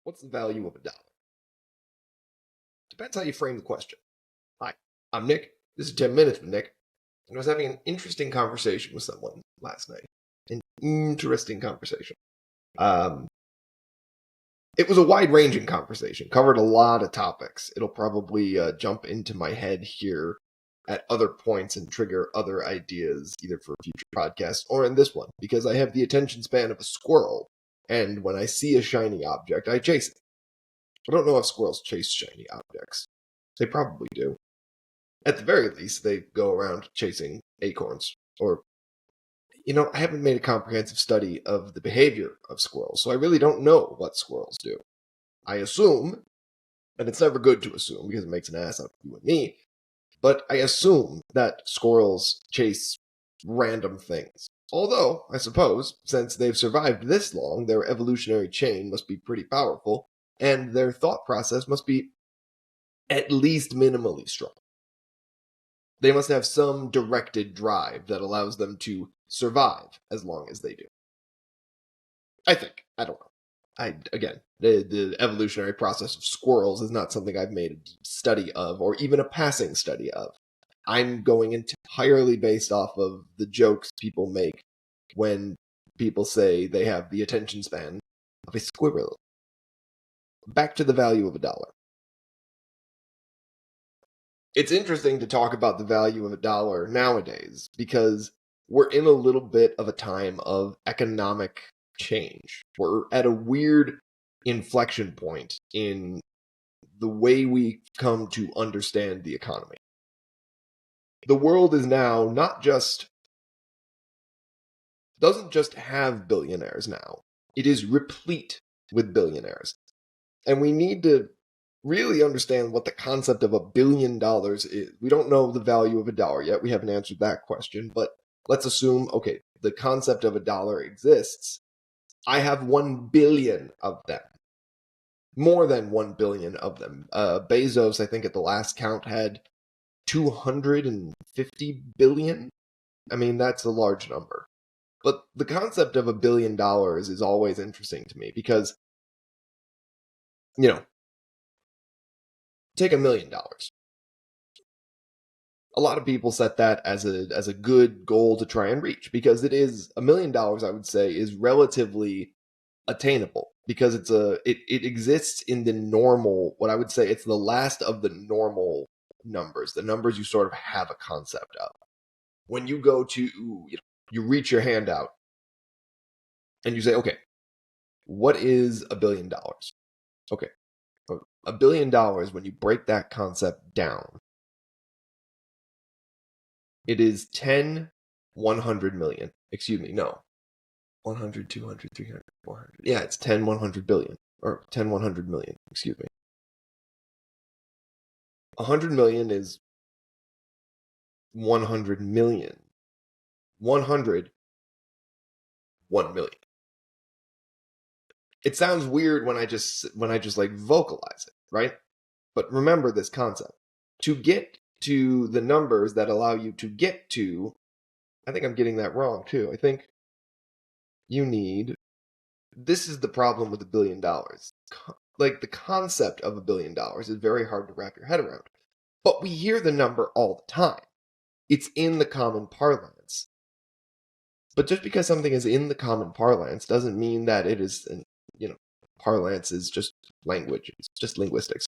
What's the value of a dollar? Depends how you frame the question. Hi, I'm Nick. This is 10 Minutes with Nick. And I was having an interesting conversation with someone last night. An interesting conversation. It was a wide-ranging conversation, covered a lot of topics. It'll probably jump into my head here at other points and trigger other ideas, either for future podcasts or in this one, because I have the attention span of a squirrel, and when I see a shiny object, I chase it. I don't know if squirrels chase shiny objects. They probably do. At the very least, they go around chasing acorns. Or, I haven't made a comprehensive study of the behavior of squirrels, so I really don't know what squirrels do. I assume, and it's never good to assume because it makes an ass out of you and me, but I assume that squirrels chase random things. Although, I suppose, since they've survived this long, their evolutionary chain must be pretty powerful, and their thought process must be at least minimally strong. They must have some directed drive that allows them to survive as long as they do. I think. I don't know. The evolutionary process of squirrels is not something I've made a deep study of, or even a passing study of. I'm going entirely based off of the jokes people make when people say they have the attention span of a squirrel. Back to the value of a dollar. It's interesting to talk about the value of a dollar nowadays because we're in a little bit of a time of economic change. We're at a weird inflection point in the way we come to understand the economy. The world is now doesn't just have billionaires now. It is replete with billionaires. And we need to really understand what the concept of $1 billion is. We don't know the value of a dollar yet. We haven't answered that question, but let's assume, okay, the concept of a dollar exists. I have 1 billion of them. More than 1 billion of them. Bezos, I think at the last count, had 250 billion. I mean, that's a large number. But the concept of $1 billion is always interesting to me because, take $1 million. A lot of people set that as a good goal to try and reach because it is $1 million, I would say, is relatively attainable because it exists in the normal, what I would say it's the last of the normal numbers, the numbers you sort of have a concept of. When you go to, you reach your hand out and you say, okay, what is $1 billion? Okay, $1 billion, when you break that concept down, it is 10 100 million. Excuse me, no. 100, 200, 300, 400. Yeah, it's 10 100 billion. Or 10 100 million, excuse me. 100 million is 100 million. 100, 1 million. It sounds weird when I just like vocalize it, right? But remember this concept. To get to the numbers that allow you to get to, I think I'm getting that wrong too. I think you need, this is the problem with $1 billion. Like the concept of $1 billion is very hard to wrap your head around. But we hear the number all the time. It's in the common parlance. But just because something is in the common parlance doesn't mean that it is, parlance is just language. It's just linguistics.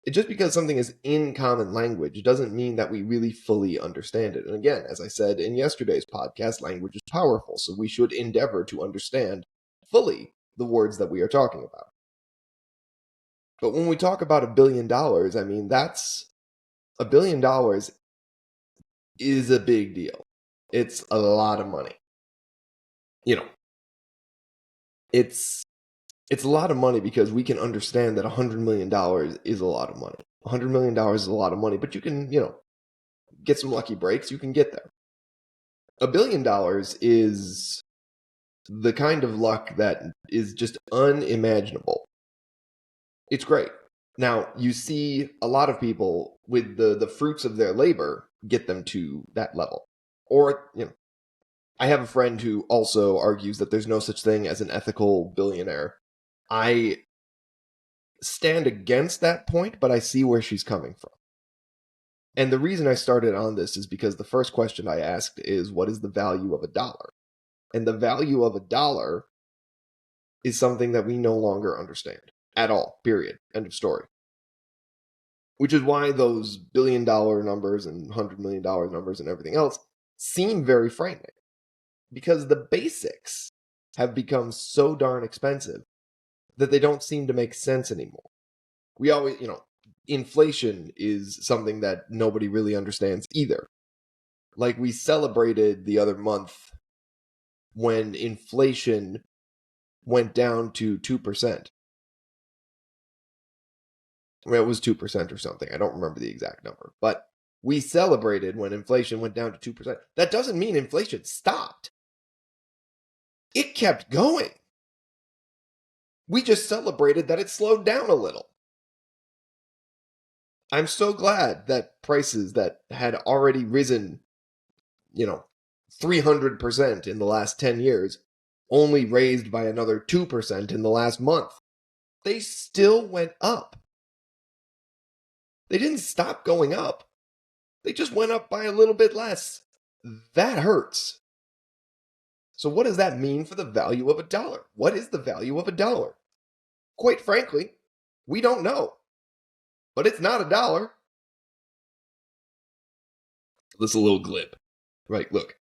Just because something is in common language doesn't mean that we really fully understand it. And again, as I said in yesterday's podcast, language is powerful, so we should endeavor to understand fully the words that we are talking about. But when we talk about $1 billion, I mean, that's $1 billion is a big deal. It's a lot of money. It's a lot of money because we can understand that $100 million is a lot of money. $100 million is a lot of money, but you can, get some lucky breaks. You can get there. $1 billion is the kind of luck that is just unimaginable. It's great. Now, you see a lot of people with the fruits of their labor get them to that level. Or, I have a friend who also argues that there's no such thing as an ethical billionaire. I stand against that point, but I see where she's coming from. And the reason I started on this is because the first question I asked is, what is the value of a dollar? And the value of a dollar is something that we no longer understand at all, period. End of story. Which is why those $1 billion numbers and $100 million numbers and everything else seem very frightening. Because the basics have become so darn expensive that they don't seem to make sense anymore. We always, inflation is something that nobody really understands either. Like, we celebrated the other month when inflation went down to 2%. Well, it was 2% or something. I don't remember the exact number. But we celebrated when inflation went down to 2%. That doesn't mean inflation stopped. It kept going. We just celebrated that it slowed down a little. I'm so glad that prices that had already risen, 300% in the last 10 years, only raised by another 2% in the last month. They still went up. They didn't stop going up. They just went up by a little bit less. That hurts. So what does that mean for the value of a dollar? What is the value of a dollar? Quite frankly, we don't know. But it's not a dollar. This is a little glib. Right, look.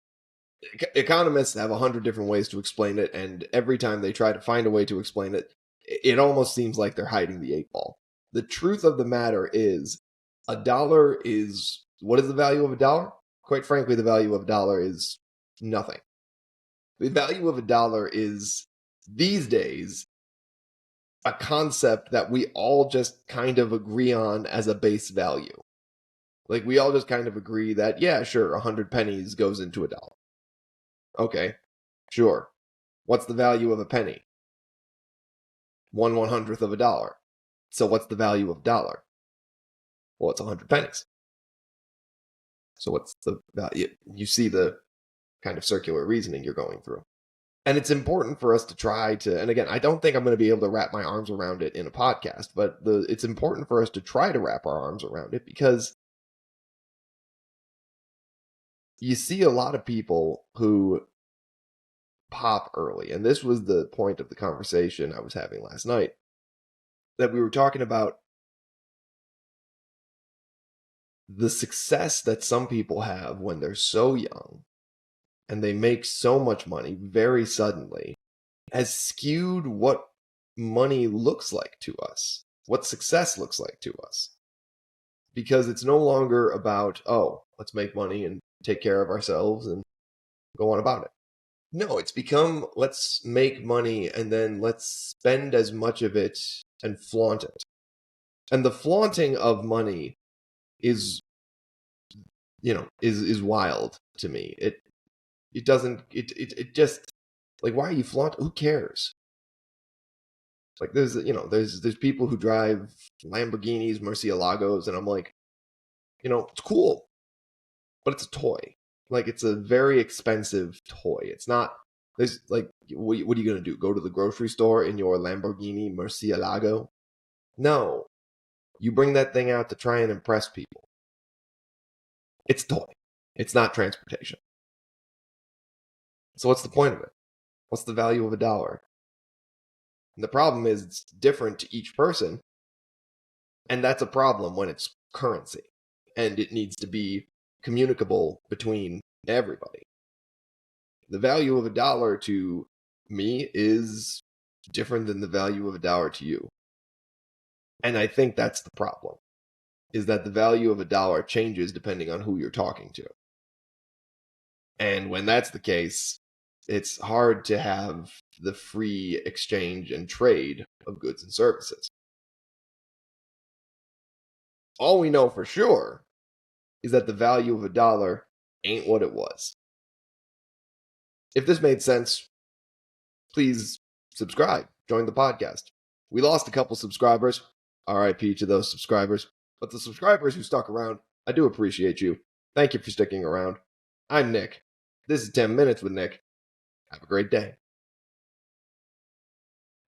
Economists have 100 different ways to explain it, and every time they try to find a way to explain it, it almost seems like they're hiding the 8-ball. The truth of the matter is, a dollar is... What is the value of a dollar? Quite frankly, the value of a dollar is nothing. The value of a dollar is, these days, a concept that we all just kind of agree on as a base value. Like, we all just kind of agree that, yeah, sure, 100 pennies goes into a dollar. Okay, sure. What's the value of a penny? 1/100th of a dollar. So what's the value of a dollar? Well, it's 100 pennies. So what's the value? You see the kind of circular reasoning you're going through. And it's important for us to try to, and again, I don't think I'm going to be able to wrap my arms around it in a podcast, but it's important for us to try to wrap our arms around it, because you see a lot of people who pop early. And this was the point of the conversation I was having last night, that we were talking about the success that some people have when they're so young and they make so much money very suddenly has skewed what money looks like to us, what success looks like to us. Because it's no longer about, oh, let's make money and take care of ourselves and go on about it. No, it's become, let's make money and then let's spend as much of it and flaunt it. And the flaunting of money is, is wild to me. It doesn't, it just, like, why are you flaunting? Who cares? Like, there's people who drive Lamborghinis, Murcielagos, and I'm like, it's cool, but it's a toy. Like, it's a very expensive toy. It's not, there's, like, what are you going to do? Go to the grocery store in your Lamborghini Murcielago? No. You bring that thing out to try and impress people. It's a toy. It's not transportation. So what's the point of it? What's the value of a dollar? And the problem is it's different to each person. And that's a problem when it's currency. And it needs to be communicable between everybody. The value of a dollar to me is different than the value of a dollar to you. And I think that's the problem, is that the value of a dollar changes depending on who you're talking to. And when that's the case, it's hard to have the free exchange and trade of goods and services. All we know for sure is that the value of a dollar ain't what it was. If this made sense, please subscribe, join the podcast. We lost a couple subscribers. RIP to those subscribers. But the subscribers who stuck around, I do appreciate you. Thank you for sticking around. I'm Nick. This is 10 Minutes with Nick. Have a great day.